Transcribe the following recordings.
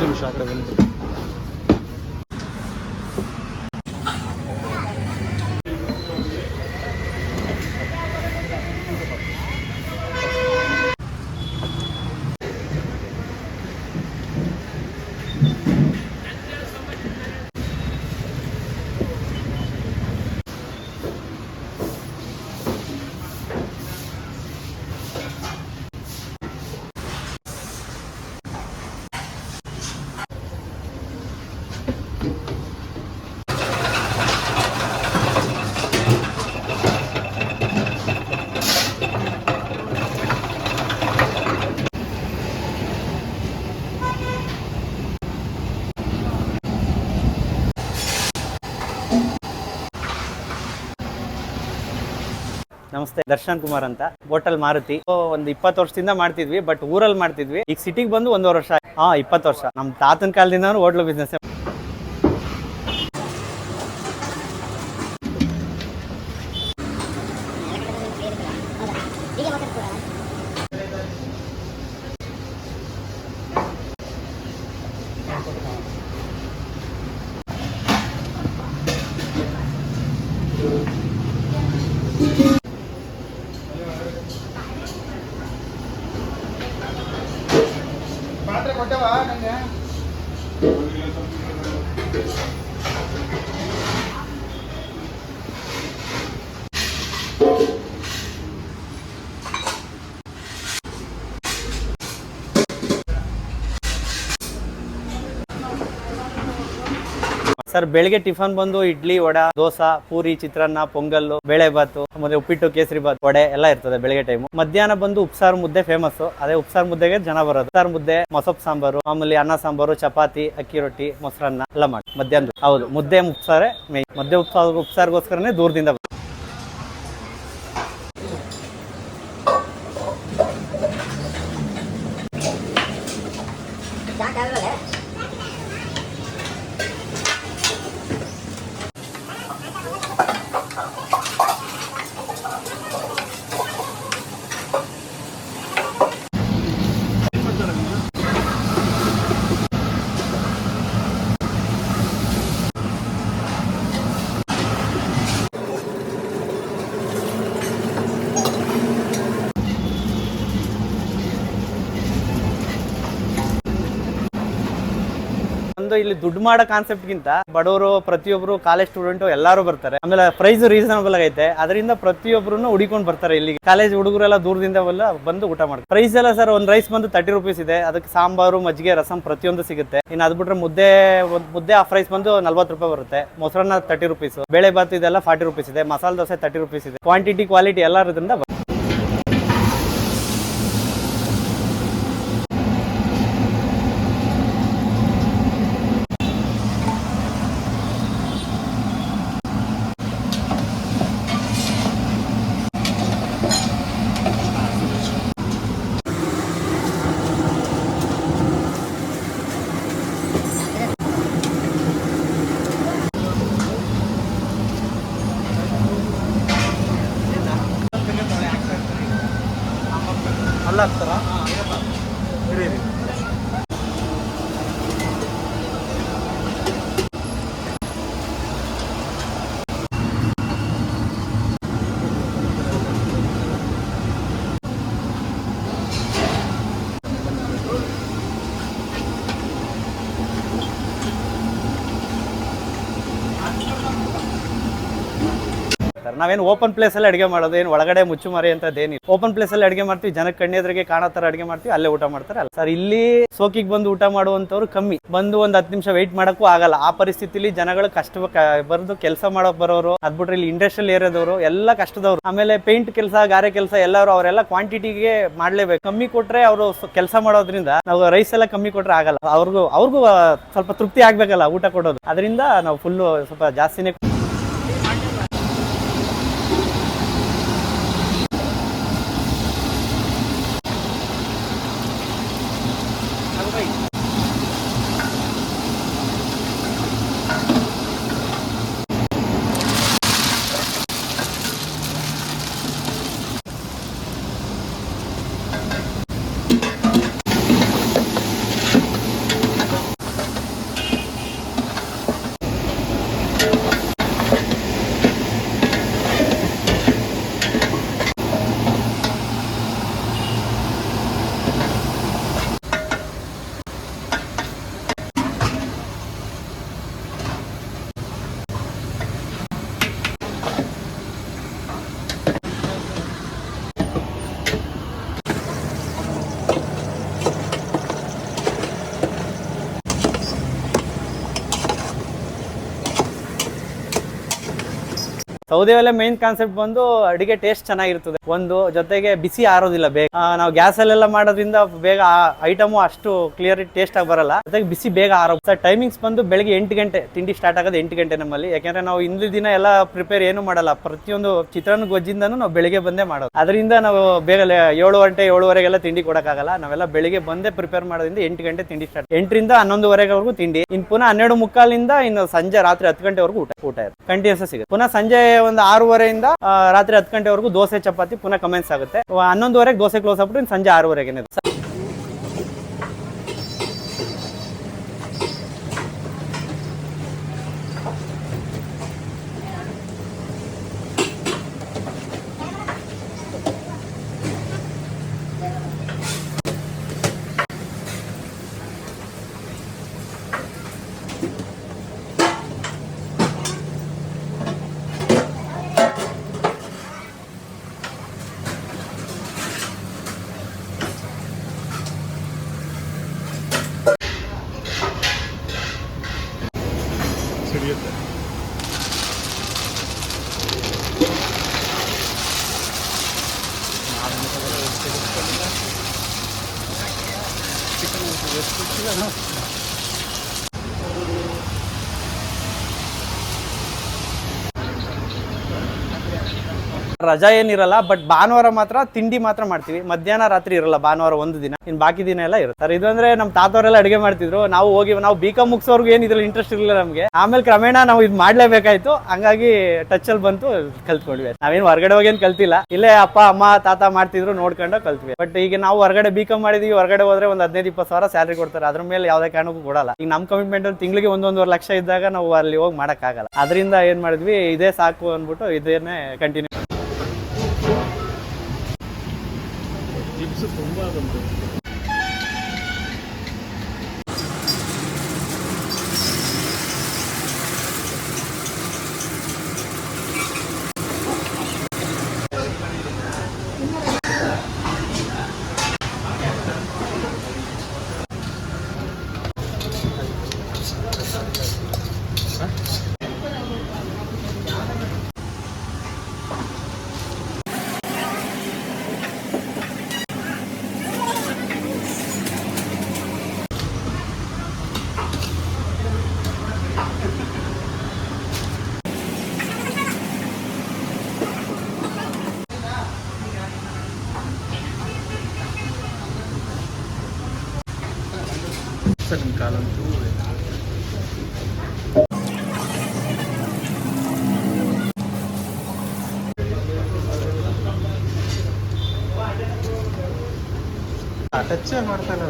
ನಿಮಿಷ ಆ ಕಡೆ ಬಂದು ನಮಸ್ತೆ, ದರ್ಶನ್ ಕುಮಾರ್ ಅಂತ. ಹೋಟೆಲ್ ಮಾರುತಿ ಒಂದು 20 ವರ್ಷದಿಂದ ಮಾಡ್ತಿದ್ವಿ, ಬಟ್ ಊರಲ್ಲಿ ಮಾಡ್ತಿದ್ವಿ. ಈಗ ಸಿಟಿಗೆ ಬಂದು 1.5 ವರ್ಷ. 20 ವರ್ಷ. ನಮ್ಮ ತಾತನ ಕಾಲದಿಂದ ಹೋಟ್ಲು ಬಿಸ್ನೆಸ್. ಸರ್, ಬೆಳಿಗ್ಗೆ ಟಿಫನ್ ಬಂದು ಇಡ್ಲಿ, ವಡ, ದೋಸಾ, ಪೂರಿ, ಚಿತ್ರಾನ್ನ, ಪೊಂಗಲ್ಲು, ಬೇಳೆ ಬಾತು, ಮತ್ತೆ ಉಪ್ಪಿಟ್ಟು, ಕೇಸರಿ ಬಾತ್, ವಡೆ ಎಲ್ಲ ಇರ್ತದೆ ಬೆಳಿಗ್ಗೆ ಟೈಮು. ಮಧ್ಯಾಹ್ನ ಬಂದು ಉಪ್ಸಾರು ಮುದ್ದೆ ಫೇಮಸ್. ಅದೇ ಉಪ್ಸಾರು ಮುದ್ದೆಗೆ ಜನ ಬರೋದು. ಉಪ್ಸಾರು ಮುದ್ದೆ, ಮೊಸಪ್ ಸಾಂಬಾರು, ಮಾಮೂಲಿ ಅನ್ನ ಸಾಂಬಾರು, ಚಪಾತಿ, ಅಕ್ಕಿ ರೊಟ್ಟಿ, ಮೊಸರನ್ನ ಎಲ್ಲ ಮಾಡಿ ಮಧ್ಯಾಹ್ನ. ಹೌದು, ಮುದ್ದೆ ಉಪ್ಸಾರೆ ಮೇನ್. ಮುದ್ದೆ ಉಪ್ಸಾರಿಗೋಸ್ಕರನೇ ದೂರದಿಂದ ಒಂದು ಇಲ್ಲಿ ದುಡ್ಡು ಮಾಡೋ ಕಾನ್ಸೆಪ್ಟ್ ಗಿಂತ ಬಡವರು, ಪ್ರತಿಯೊಬ್ರು ಕಾಲೇಜ್ ಸ್ಟೂಡೆಂಟ್ ಎಲ್ಲರೂ ಬರ್ತಾರೆ. ಆಮೇಲೆ ಪ್ರೈಸ್ ರೀಸನಬಲ್ ಆಗೈತೆ, ಅದರಿಂದ ಪ್ರತಿಯೊಬ್ರು ಹುಡಿಕೊಂಡು ಬರ್ತಾರೆ ಇಲ್ಲಿಗೆ. ಕಾಲೇಜ್ ಹುಡುಗರೆಲ್ಲ ದೂರದಿಂದ ಬಂದು ಊಟ ಮಾಡ್ತಾರೆ. ಪ್ರೈಸ್ ಎಲ್ಲ ಸರ್, ಒಂದು ರೈಸ್ ಬಂದು 30 ರೂಪೀಸ್ ಇದೆ. ಅದಕ್ಕೆ ಸಾಂಬಾರು, ಮಜ್ಜಿಗೆ, ರಸಂ ಪ್ರತಿಯೊಂದು ಸಿಗುತ್ತೆ. ಇನ್ನು ಅದ್ ಬಿಟ್ರೆ ಮುದ್ದೆ ಹಾಫ್ ರೈಸ್ ಬಂದು 40 ರೂಪಾಯಿ ಬರುತ್ತೆ. ಮೊಸರನ್ನ 30 ರೂಪೀಸ್, ಬೇಳೆ ಬಾತ್ ಇದೆಲ್ಲ 40 ರೂಪೀಸ್ ಇದೆ. ಮಸಾಲೆ ದೋಸೆ 30 ರೂಪೀಸ್ ಇದೆ. ಕ್ವಾಂಟಿಟಿ, ಕ್ವಾಲಿಟಿ ಎಲ್ಲರಿಂದ ಅಲ್ಲ ಆಗ್ತಾರ. ನಾವೇನು ಓಪನ್ ಪ್ಲೇಸ್ ಅಲ್ಲಿ ಅಡಿಗೆ ಮಾಡೋದು, ಏನು ಒಳಗಡೆ ಮುಚ್ಚುಮರೆ ಅಂತದೇನಿಲ್ಲ. ಓಪನ್ ಪ್ಲೇಸ್ ಅಲ್ಲಿ ಅಡಿಗೆ ಮಾಡ್ತೀವಿ, ಜನಕ್ಕೆ ಕಣ್ಣೆದ್ರಿಗೆ ಕಾಣೋ ತರ ಅಡಿಗೆ ಮಾಡ್ತೀವಿ, ಅಲ್ಲೇ ಊಟ ಮಾಡ್ತಾರೆ. ಅಲ್ಲ ಸರ್, ಇಲ್ಲಿ ಸೋಕಿಗೆ ಬಂದು ಊಟ ಮಾಡುವಂತವ್ರು ಕಮ್ಮಿ. ಬಂದು ಒಂದು 10 ನಿಮಿಷ ವೆಯ್ಟ್ ಮಾಡಕ್ಕೂ ಆಗಲ್ಲ. ಆ ಪರಿಸ್ಥಿತಿಲಿ ಜನಗಳು ಬರೆದು ಕೆಲಸ ಮಾಡೋಕ್ ಬರೋರು, ಅದ್ಬಿಟ್ರೆ ಇಲ್ಲಿ ಇಂಡಸ್ಟ್ರಿಯಲ್ ಏರಿಯಾದವರು ಎಲ್ಲ ಕಷ್ಟದವ್ರು. ಆಮೇಲೆ ಪೇಂಟ್ ಕೆಲಸ, ಗಾರೆ ಕೆಲಸ ಎಲ್ಲರೂ ಅವರೆಲ್ಲ ಕ್ವಾಂಟಿಟಿಗೆ ಮಾಡ್ಲೇಬೇಕು. ಕಮ್ಮಿ ಕೊಟ್ರೆ ಅವರು ಕೆಲಸ ಮಾಡೋದ್ರಿಂದ ನಾವು ರೈಸ್ ಎಲ್ಲ ಕಮ್ಮಿ ಕೊಟ್ರೆ ಆಗಲ್ಲ. ಅವ್ರಿಗೂ ಸ್ವಲ್ಪ ತೃಪ್ತಿ ಆಗ್ಬೇಕಲ್ಲ ಊಟ ಕೊಡೋದು. ಅದರಿಂದ ನಾವು ಫುಲ್ಲು ಸ್ವಲ್ಪ ಜಾಸ್ತಿನೇ. ಸೌದೆ ಒಲೆ ಮೇನ್ ಕಾನ್ಸೆಪ್ಟ್ ಬಂದು ಅಡಿಗೆ ಟೇಸ್ಟ್ ಚೆನ್ನಾಗಿರ್ತದೆ, ಒಂದು ಜೊತೆಗೆ ಬಿಸಿ ಆರೋದಿಲ್ಲ ಬೇಗ. ನಾವು ಗ್ಯಾಸ್ ಅಲ್ಲೆಲ್ಲ ಮಾಡೋದ್ರಿಂದ ಬೇಗ ಐಟಮು ಅಷ್ಟು ಕ್ಲಿಯರ್ ಟೇಸ್ಟ್ ಆಗಿ ಬರಲ್ಲ, ಜೊತೆಗೆ ಬಿಸಿ ಬೇಗ ಆರೋ. ಟೈಮಿಂಗ್ಸ್ ಬಂದು ಬೆಳಿಗ್ಗೆ 8 ಗಂಟೆ, ತಿಂಡಿ ಸ್ಟಾರ್ಟ್ ಆಗೋದು 8 ಗಂಟೆ ನಮ್ಮಲ್ಲಿ. ಯಾಕೆಂದ್ರೆ ನಾವು ಹಿಂದಿನ ದಿನ ಎಲ್ಲ ಪ್ರಿಪೇರ್ ಏನು ಮಾಡಲ್ಲ, ಪ್ರತಿಯೊಂದು ಚಿತ್ರಾನ್ನ ಗೊಜ್ಜಿಂದನೂ ನಾವು ಬೆಳಿಗ್ಗೆ ಬಂದೇ ಮಾಡೋದು. ಅದರಿಂದ ನಾವು ಬೇಗ 7 ಗಂಟೆ 7:30ಗೆಲ್ಲ ತಿಂಡಿ ಕೊಡಕ್ಕಾಗಲ್ಲ. ನಾವೆಲ್ಲ ಬೆಳಿಗ್ಗೆ ಬಂದೇ ಪ್ರಿಪೇರ್ ಮಾಡೋದ್ರಿಂದ 8 ಗಂಟೆ ತಿಂಡಿ ಸ್ಟಾರ್ಟ್, 8ರಿಂದ 11:30ವರೆಗೂ ತಿಂಡಿ. ಇನ್ನು ಪುನಃ 12:45ಯಿಂದ ಇನ್ನು ಸಂಜೆ ರಾತ್ರಿ 10 ಗಂಟೆವರೆಗೂ ಊಟ ಇರುತ್ತೆ, ಕಂಟಿನ್ಯೂಸ್ ಸಿಗುತ್ತೆ. ಪುನಃ ಸಂಜೆ ಒಂದು 6:30ಯಿಂದ ರಾತ್ರಿ 10 ಗಂಟೆವರೆಗೂ ದೋಸೆ ಚಪಾತಿ ಪುನಃ ಕಮೆನ್ಸ್ ಆಗುತ್ತೆ. 11:30ಗೆ ದೋಸೆ ಕ್ಲೋಸ್ ಆಗ್ಬಿಟ್ಟು ಇನ್ನು ಸಂಜೆ 6:30ಗೆ. ಸಿಡಿಯುತ್ತೆ. ರಜಾ ಏನಿರಲ್ಲ, ಬಟ್ ಭಾನುವಾರ ಮಾತ್ರ ತಿಂಡಿ ಮಾತ್ರ ಮಾಡ್ತೀವಿ. ಮಧ್ಯಾಹ್ನ ರಾತ್ರಿ ಇರಲ್ಲ ಭಾನುವಾರ ಒಂದು ದಿನ, ಇನ್ನು ಬಾಕಿ ದಿನ ಎಲ್ಲ ಇರುತ್ತೆ ಸರ್. ಇದು ಅಂದ್ರೆ ನಮ್ಮ ತಾತವರೆಲ್ಲ ಅಡಿಗೆ ಮಾಡ್ತಿದ್ರು, ನಾವು B.Com ಮುಗಿಸೋರ್ಗು ಏನು ಇದ್ರಲ್ಲಿ ಇಂಟ್ರೆಸ್ಟ್ ಇರಲಿಲ್ಲ ನಮಗೆ. ಆಮೇಲೆ ಕ್ರಮೇಣ ನಾವು ಇದು ಮಾಡ್ಲೇಬೇಕಾಯ್ತು, ಹಂಗಾಗಿ ಟಚ್ ಅಲ್ಲಿ ಬಂತು, ಕಲ್ತ್ಕೊಂಡ್ವಿ. ನಾವೇನು ಹೊರಗಡೆ ಹೋಗೇನು ಕಲ್ತಿಲ್ಲ, ಇಲ್ಲೇ ಅಪ್ಪ ಅಮ್ಮ ತಾತ ಮಾಡ್ತಿದ್ರು ನೋಡ್ಕೊಂಡು ಕಲ್ತ್ವಿ. ಬಟ್ ಈಗ ನಾವು ಹೊರಗಡೆ B.Com ಮಾಡಿದೀವಿ, ಹೊರಗಡೆ ಹೋದ್ರೆ ಒಂದು 15-20 ಸಾವಿರ ಸ್ಯಾಲ್ರಿ ಕೊಡ್ತಾರೆ, ಅದ್ರ ಮೇಲೆ ಯಾವ್ದೇ ಕಾರಣಕ್ಕೂ ಕೊಡಲ್ಲ. ಈಗ ನಮ್ಮ ಕಮಿಟ್ಮೆಂಟ್ ತಿಂಗಳಿಗೆ 1-1.5 ಲಕ್ಷ ಇದ್ದಾಗ ನಾವು ಅಲ್ಲಿ ಹೋಗಿ ಮಾಡಕ್ಕಾಗಲ್ಲ. ಅದರಿಂದ ಏನ್ ಮಾಡಿದ್ವಿ, ಇದೇ ಸಾಕು ಅಂದ್ಬಿಟ್ಟು ಇದನ್ನೇ ಕಂಟಿನ್ಯೂ. ತುಂಬಾ ಬಂತು. ಕಾಲಂತೂ ಟಚ್ ಮಾಡ್ತಾನೆ.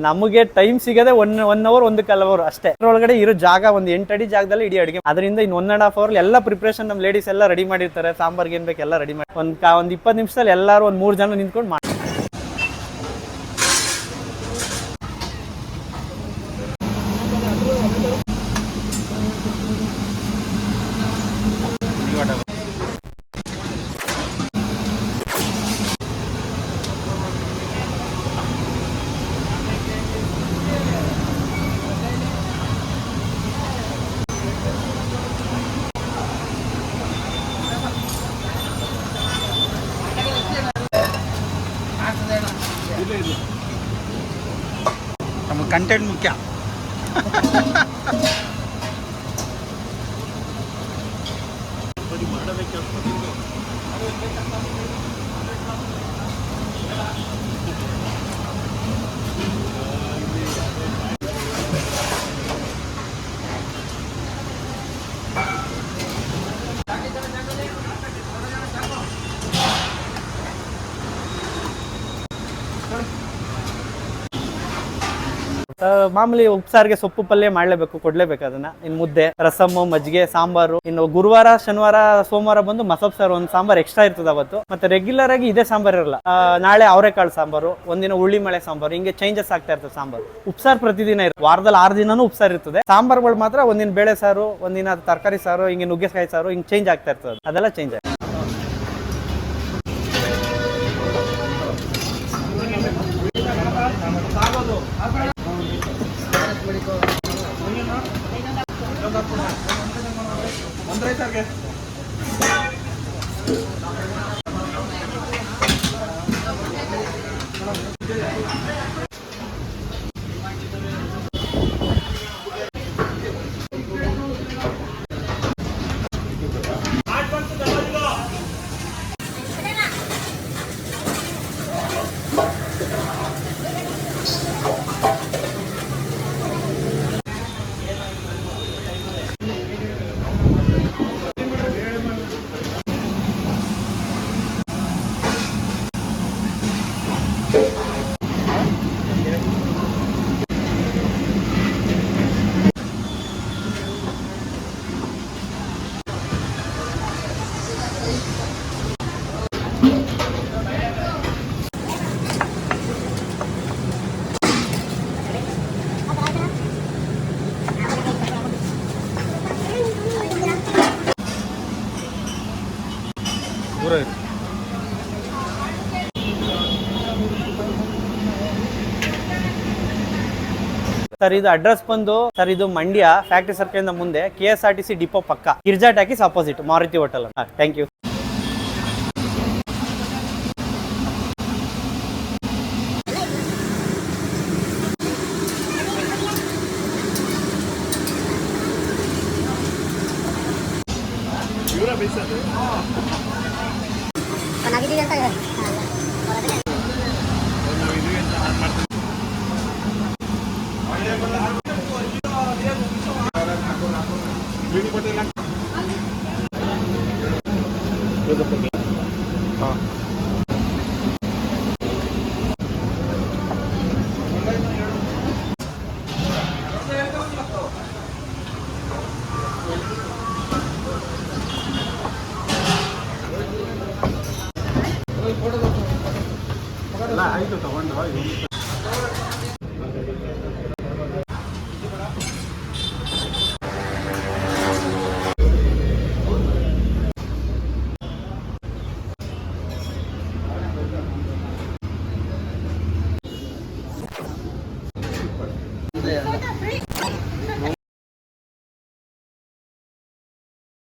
ನಮಗೆ ಟೈಮ್ ಸಿಗದೆ 1 ಅವರ್ 1.25 ಅವರ್ ಅಷ್ಟೇ. ಅದ್ರೊಳಗಡೆ ಇರೋ ಜಾಗ ಒಂದು 8 ಅಡಿ ಜಾಗದಲ್ಲಿ ಇಡೀ ಅಡಿಗೆ. ಅದರಿಂದ ಇನ್ನು 1.5 ಅವರ್ ಎಲ್ಲ ಪ್ರಿಪರೇಷನ್ ನಮ್ಮ ಲೇಡೀಸ್ ಎಲ್ಲ ರೆಡಿ ಮಾಡಿರ್ತಾರೆ. ಸಾಂಬಾರ್ಗೆ ಏನ್ ಬೇಕು ಎಲ್ಲ ರೆಡಿ ಮಾಡಿ ಒಂದು 20 ನಿಮಿಷದಲ್ಲಿ ಎಲ್ಲರೂ ಒಂದು 3 ಜನ ನಿಂತ್ಕೊಂಡು ಮಾಡಿ. ನಮ್ಮ ಕಂಟೆಂಟ್ ಮುಖ್ಯ. ಮಾಮೂಲಿ ಉಪ್ಸಾರಿಗೆ ಸೊಪ್ಪು ಪಲ್ಯ ಮಾಡ್ಲೇಬೇಕು, ಕೊಡ್ಲೇಬೇಕು ಅದನ್ನ. ಇನ್ನು ಮುದ್ದೆ, ರಸಮ್ಮು, ಮಜ್ಜಿಗೆ, ಸಾಂಬಾರು. ಇನ್ನು ಗುರುವಾರ, ಶನಿವಾರ, ಸೋಮವಾರ ಬಂದು ಮಸೊಪ್ಪು ಸಾರು ಒಂದು ಸಾಂಬಾರ್ ಎಕ್ಸ್ಟ್ರಾ ಇರ್ತದೆ ಅವತ್ತು. ಮತ್ತೆ ರೆಗ್ಯುಲರ್ ಆಗಿ ಇದೇ ಸಾಂಬಾರ್ ಇರಲ್ಲ. ನಾಳೆ ಅವರೆಕಾಳು ಸಾಂಬಾರು, ಒಂದಿನ ಉಳ್ಳಿ ಮಳೆ ಸಾಂಬಾರು, ಹಿಂಗೆ ಚೇಂಜಸ್ ಆಗ್ತಾ ಇರ್ತದೆ ಸಾಂಬಾರು. ಉಪ್ಸಾರು ಪ್ರತಿದಿನ ಇರುತ್ತೆ, ವಾರದಲ್ಲಿ 6 ದಿನನೂ ಉಪ್ಸಾರು ಇರ್ತದೆ. ಸಾಂಬಾರ್ಗಳು ಮಾತ್ರ ಒಂದಿನ ಬೇಳೆ ಸಾರು, ಒಂದಿನ ತರಕಾರಿ ಸಾರು, ಹಿಂಗೆ ನುಗ್ಗೆಕಾಯಿ ಸಾರು, ಹಿಂಗೆ ಚೇಂಜ್ ಆಗ್ತಾ ಇರ್ತದೆ. ಅದೆಲ್ಲ ಚೇಂಜ್ ಆಗುತ್ತೆ. ಓಕೆ. ದೂರ ಇರು. ಸರ್ ಇದು ಅಡ್ರೆಸ್ ಬಂದು ಸರ್ ಇದು ಮಂಡ್ಯ ಫ್ಯಾಕ್ಟ್ರಿ ಸರ್ಕಲ್ ಇಂದ ಮುಂದೆ KSRTC ಡಿಪೋ ಪಕ್ಕ Girja talkies opposite Maruti hotel. Thank you. ಆಯ್ತು ತಗೊಂಡು